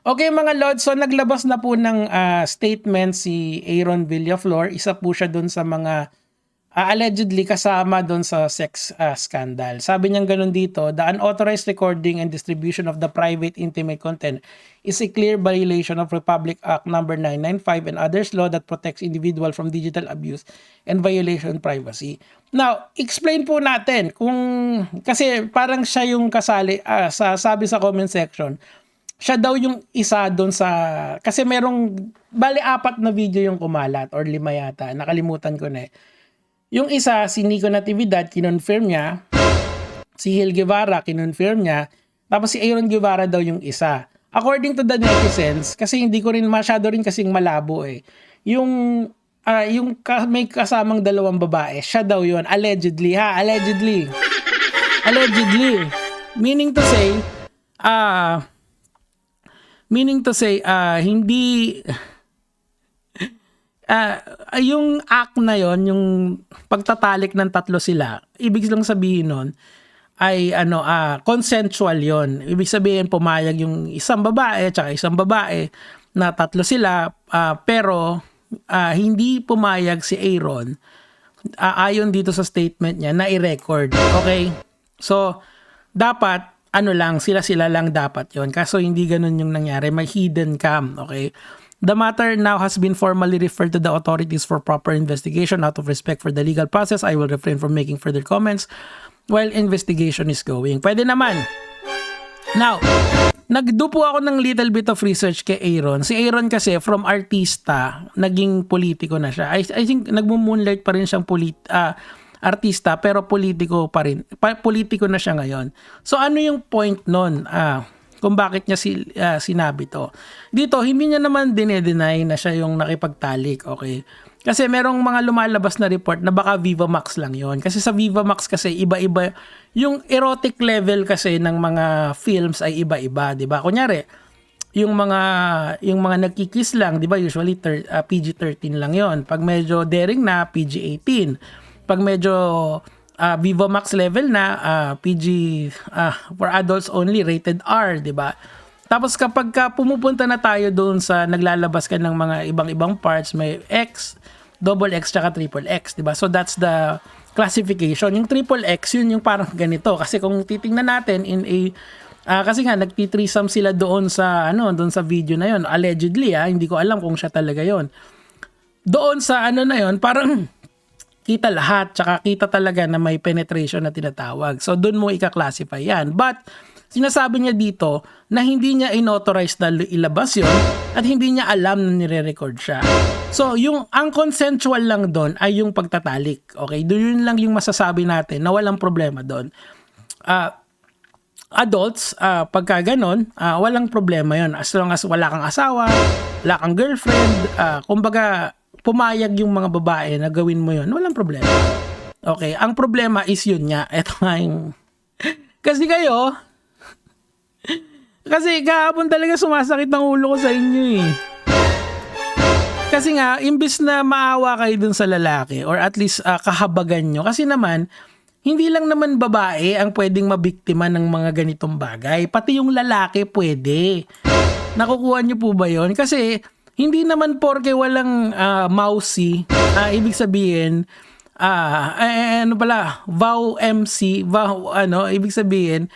Okay mga Lods, so naglabas na po ng statement si Aaron Villaflor. Isa po siya dun sa mga allegedly kasama dun sa sex scandal. Sabi niya ganun dito, the unauthorized recording and distribution of the private intimate content is a clear violation of Republic Act No. 995 and others law that protects individual from digital abuse and violation of privacy. Now, explain po natin kung, kasi parang siya yung kasali, sabi sa comment section, siya daw yung isa doon sa, kasi merong, bali 4 na video yung kumalat or 5 yata, nakalimutan ko na eh. Yung isa, si Nico Natividad, kinonfirm niya, si Hil Guevara, kinonfirm niya, tapos si Aaron Guevara daw yung isa. According to the netizens, kasi hindi ko rin masyado rin kasing malabo eh, yung may kasamang 2 babae, siya daw yun, allegedly ha, allegedly. Meaning to say, hindi, yung act na yon, yung pagtatalik ng 3 sila, ibig lang sabihin nun, ay consensual yon. Ibig sabihin, pumayag yung isang babae, tsaka isang babae, na 3 sila, pero hindi pumayag si Aaron, ayon dito sa statement niya, na i-record. Okay? So, dapat, sila lang dapat yon. Kaso hindi ganun yung nangyari. May hidden cam, okay? The matter now has been formally referred to the authorities for proper investigation. Out of respect for the legal process, I will refrain from making further comments while investigation is going. Pwede naman. Now, nagdo po ako ng little bit of research kay Aaron. Si Aaron kasi, from artista, naging politiko na siya. I think, nagmo-moonlight pa rin siyang artista pero politiko pa rin. Politiko na siya ngayon. So ano yung point nun? Kung bakit niya sinabi to. Dito, hindi niya naman dinedeny na siya yung nakipagtalik. Okay? Kasi merong mga lumalabas na report na baka Viva Max lang yon. Kasi sa Viva Max kasi iba-iba. Yung erotic level kasi ng mga films ay iba-iba. Diba? Kunyari, yung mga nagkikiss lang, di ba? Usually PG-13 lang yon. Pag medyo daring na, PG-18. Pag medyo Viva Max level na, PG for adults only, rated R, di ba? Tapos kapag pumupunta na tayo doon sa naglalabas ka ng mga ibang parts, may X, double X, tsaka triple X, di ba? So that's the classification. Yung triple X, yun yung parang ganito. Kasi kung titingnan natin in a kasi nga nagti-threesome sila doon sa video na yon, allegedly hindi ko alam kung siya talaga yon. Doon sa na yon, parang kita lahat, tsaka kita talaga na may penetration na tinatawag. So, doon mo ika-classify yan. But, sinasabi niya dito na hindi niya inauthorize na ilabas yun at hindi niya alam na nire-record siya. So, ang consensual lang doon ay yung pagtatalik. Okay? Doon yun lang yung masasabi natin na walang problema doon. Adults, pagka ganon, walang problema yun. As long as wala kang asawa, wala kang girlfriend, kumbaga, pumayag yung mga babae na gawin mo yun, walang problema. Okay, ang problema is yun nga. Ito nga yung... Kasi kahapon talaga sumasakit ang ulo ko sa inyo eh. Kasi nga, imbis na maawa kayo dun sa lalaki or at least kahabagan nyo. Kasi naman, hindi lang naman babae ang pwedeng mabiktima ng mga ganitong bagay. Pati yung lalaki pwede. Nakukuha nyo po ba yun? Kasi... hindi naman porke walang mousy, ibig sabihin, ibig sabihin,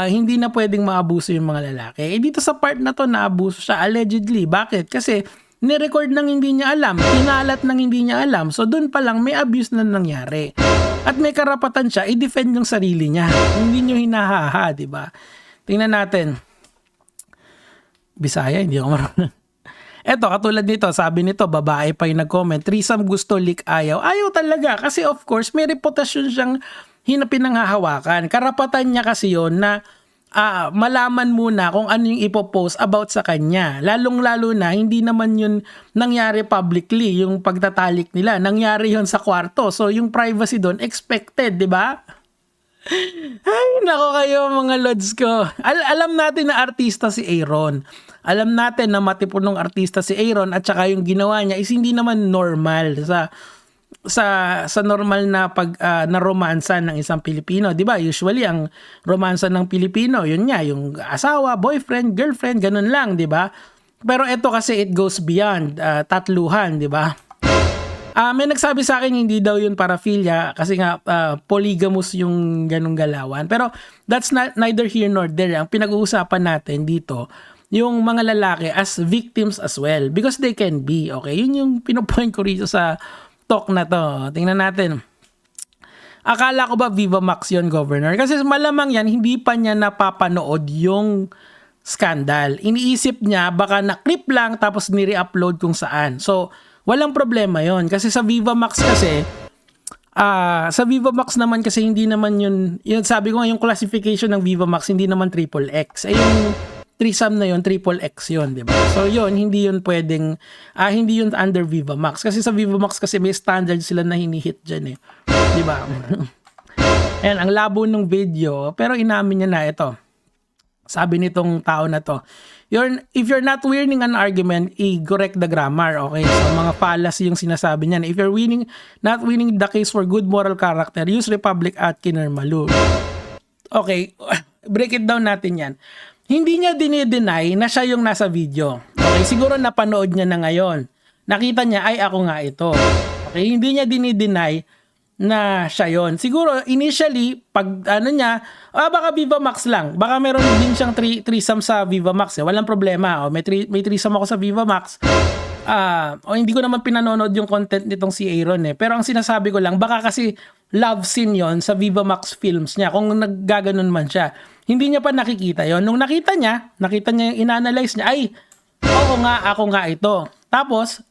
hindi na pwedeng maabuso yung mga lalaki. Dito sa part na to, naabuso siya allegedly. Bakit? Kasi, nirecord nang hindi niya alam, kinalat nang hindi niya alam. So, dun pa lang, may abuse na nangyari. At may karapatan siya, i-defend yung sarili niya. Hindi niyo hinahaha, diba? Tingnan natin. Bisaya, hindi ako marunong. Eto, katulad nito, sabi nito, babae pa yung nag-comment, threesome gusto, leak ayaw. Ayaw talaga, kasi of course, may reputasyon siyang pinanghahawakan. Karapatan niya kasi yon na malaman muna kung ano yung ipopost about sa kanya. Lalong-lalo na, hindi naman yun nangyari publicly, yung pagtatalik nila. Nangyari yun sa kwarto. So, yung privacy doon, expected, di ba? Ay, nako kayo mga lods ko. Alam natin na artista si Aaron. Alam natin na matipunong artista si Aaron at saka yung ginawa niya is hindi naman normal sa normal na na romansa ng isang Pilipino, 'di ba? Usually ang romansa ng Pilipino, yun nga, yung asawa, boyfriend, girlfriend, ganun lang, 'di ba? Pero ito kasi it goes beyond tatluhan, 'di ba? May nagsabi sa akin hindi daw yun paraphilia kasi nga polygamous yung ganung galawan. Pero that's not neither here nor there. Ang pinag-uusapan natin dito, yung mga lalaki as victims as well because they can be, okay? Yun yung pinopoint ko rito sa talk na to. Tingnan natin. Akala ko ba Viva Max yun, Governor? Kasi malamang yan, hindi pa niya napapanood yung scandal. Iniisip niya, baka na-clip lang tapos nire-upload kung saan. So, walang problema yon kasi sa Viva Max kasi, sa Viva Max naman kasi hindi naman yun sabi ko nga yung classification ng Viva Max, hindi naman triple X. Ay yung threesome na yun, triple X yun, di ba? So yun, hindi yun pwedeng, hindi yun under Viva Max. Kasi sa Viva Max kasi may standard sila na hinihit dyan eh. Di ba? Ayan, ang labo ng video, pero inamin niya na ito. Sabi nitong tao na to, if you're not winning an argument, i-correct the grammar, okay? So mga fallacy yung sinasabi niyan. If you're not winning the case for good moral character, use Republic Act or Malu. Okay, break it down natin yan. Hindi niya dinideny na siya yung nasa video. Okay, siguro napanood niya na ngayon. Nakita niya, ay ako nga ito. Okay, hindi niya dinideny na siya yon. Siguro, initially, pag niya, baka Viva Max lang. Baka meron din siyang threesome sa Viva Max. Walang problema. May threesome ako sa Viva Max. Hindi ko naman pinanonood yung content nitong si Aaron eh. Pero ang sinasabi ko lang, baka kasi love scene yon sa Viva Max films niya. Kung naggaganon man siya. Hindi niya pa nakikita yon. Nung nakita niya yung inanalyze niya, ay, oo nga, ako nga ito. Tapos,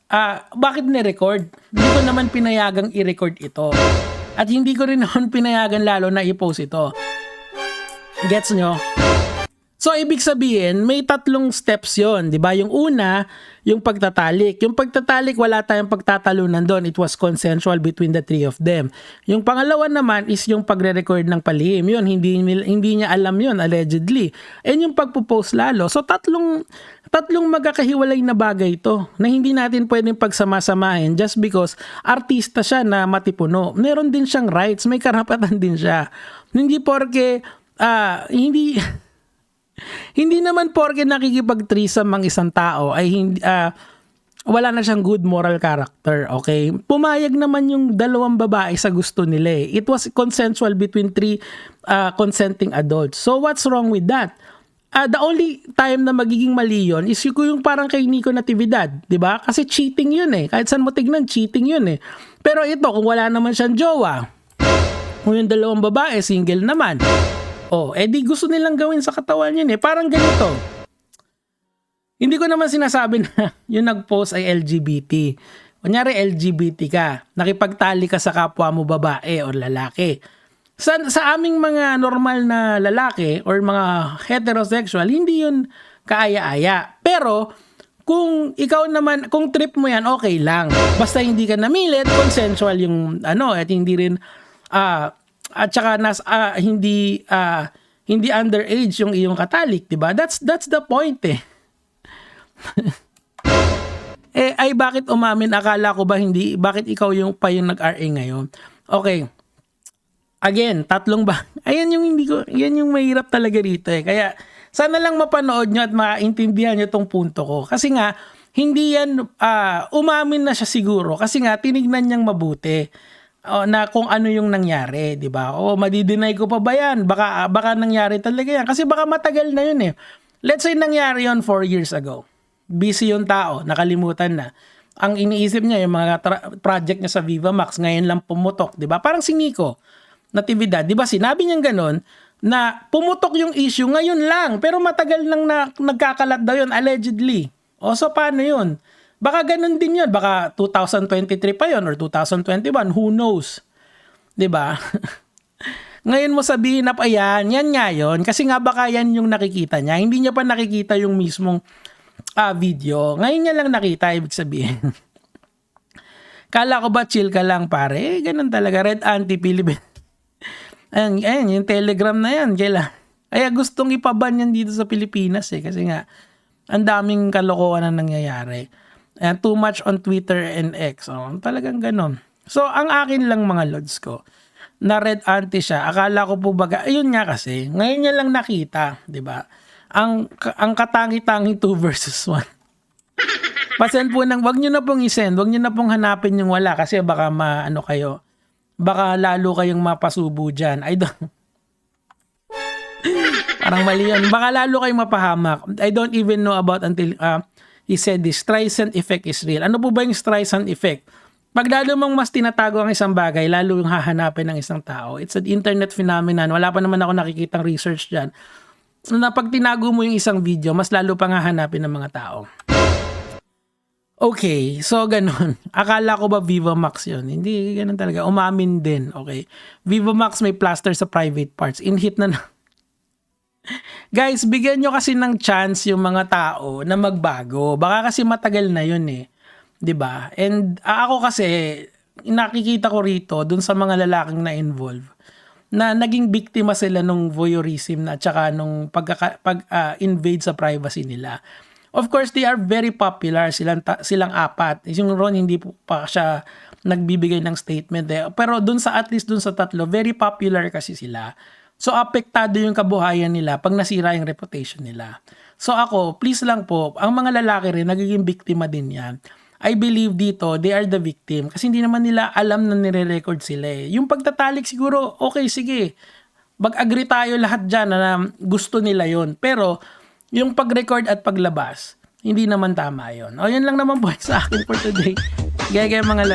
bakit ni-record? Hindi ko naman pinayagang i-record ito. At hindi ko rin naman pinayagan lalo na i-post ito. Gets nyo? So, ibig sabihin, may tatlong steps yon, di ba? Yung una, yung pagtatalik. Yung pagtatalik, wala tayong pagtatalunan doon. It was consensual between the three of them. Yung pangalawa naman is yung pagre-record ng palihim. Yun, hindi niya alam yun, allegedly. And yung pagpo-post lalo. So, tatlong magkakahiwalay na bagay ito na hindi natin pwedeng pagsama-samahin just because artista siya na matipuno. Meron din siyang rights, may karapatan din siya. Hindi porke, hindi naman porke nakikipag-threesome ang isang tao ay hindi, wala na siyang good moral character, okay? Pumayag naman yung dalawang babae sa gusto nila eh. It was consensual between three consenting adults. So what's wrong with that? The only time na magiging mali yun is yung parang kay Nico Natividad, di ba? Kasi cheating yun eh. Kahit saan mo tignan, cheating yun eh. Pero ito, kung wala naman siyang jowa, kung yung dalawang babae, single naman, di gusto nilang gawin sa katawan yun eh. Parang ganito. Hindi ko naman sinasabi na yung nag-post ay LGBT. Kunyari LGBT ka, nakipagtali ka sa kapwa mo babae o lalaki. Sa aming mga normal na lalaki or mga heterosexual, hindi yun kaaya-aya. Pero, kung ikaw naman, kung trip mo yan, okay lang. Basta hindi ka namilit, consensual yung at hindi rin, at saka hindi underage yung iyong katalik, diba? That's the point eh. Ay bakit umamin? Akala ko ba hindi? Bakit ikaw yung nag-RA ngayon? Okay. Again, ayan yung mahirap talaga rito eh. Kaya, sana lang mapanood nyo at maintindihan nyo tong punto ko. Kasi nga, hindi yan, umamin na siya siguro. Kasi nga, tinignan niyang mabuti na kung ano yung nangyari, di ba? Madideny ko pa ba yan? Baka nangyari talaga yan. Kasi baka matagal na yun eh. Let's say nangyari yun 4 years ago. Busy yung tao, nakalimutan na. Ang iniisip niya, yung mga project niya sa Viva Max, ngayon lang pumutok, di ba? Parang si Nico Natividad, di ba sinabi niyang ganon na pumutok yung issue ngayon lang pero matagal nang nagkakalat daw yun allegedly. So paano yun? Baka ganon din yun, baka 2023 pa yun or 2021, who knows? Di ba? Ngayon mo sabihin na yan nga yun kasi nga baka yan yung nakikita niya, hindi niya pa nakikita yung mismong video. Ngayon niya lang nakita, ibig sabihin. Kala ko ba chill ka lang pare? Ganun talaga, Red Anti-Philippine. Ayan, yung Telegram na yan. Kaya gustong ipaban yan dito sa Pilipinas eh. Kasi nga, ang daming kalokohan na nangyayari. Too much on Twitter and X. Talagang ganon. So, ang akin lang mga lods ko, na red ante siya, akala ko po baga, ayun nga kasi, ngayon niya lang nakita, di ba? Ang katangi-tangi 2 versus 1. Pasend po wag nyo na pong isend, wag nyo na pong hanapin yung wala kasi baka maano kayo, baka lalo kayong mapasubo dyan. I don't, parang mali yun. Baka lalo kayong mapahamak. I don't even know about until he said this, Streisand effect is real. Ano po ba yung Streisand effect? Pag lalo mong mas tinatago ang isang bagay, lalo yung hahanapin ng isang tao. It's an internet phenomenon. Wala pa naman ako nakikitang research dyan. Na pag tinago mo yung isang video, mas lalo pang hahanapin ng mga tao. Okay, so ganun. Akala ko ba Viva Max yun? Hindi, ganun talaga. Umamin din, okay. Viva Max may plaster sa private parts. In-hit na. Guys, bigyan nyo kasi ng chance yung mga tao na magbago. Baka kasi matagal na yun eh. 'Di ba? And ako kasi nakikita ko rito dun sa mga lalaking na involve na naging biktima sila nung voyeurism na tsaka nung invade sa privacy nila. Of course, they are very popular, silang apat. Yung Ron hindi pa siya nagbibigay ng statement eh. Pero dun sa at least dun sa tatlo, very popular kasi sila. So apektado yung kabuhayan nila pag nasira yung reputation nila. So ako, please lang po, ang mga lalaki rin nagiging biktima din yan. I believe dito, they are the victim. Kasi hindi naman nila alam na nire-record sila eh. Yung pagtatalik siguro, okay, sige. Mag-agree tayo lahat dyan na gusto nila yon. Pero, yung pag-record at paglabas, hindi naman tama yon. O, yun lang naman po sa akin for today. Gaya mga lads.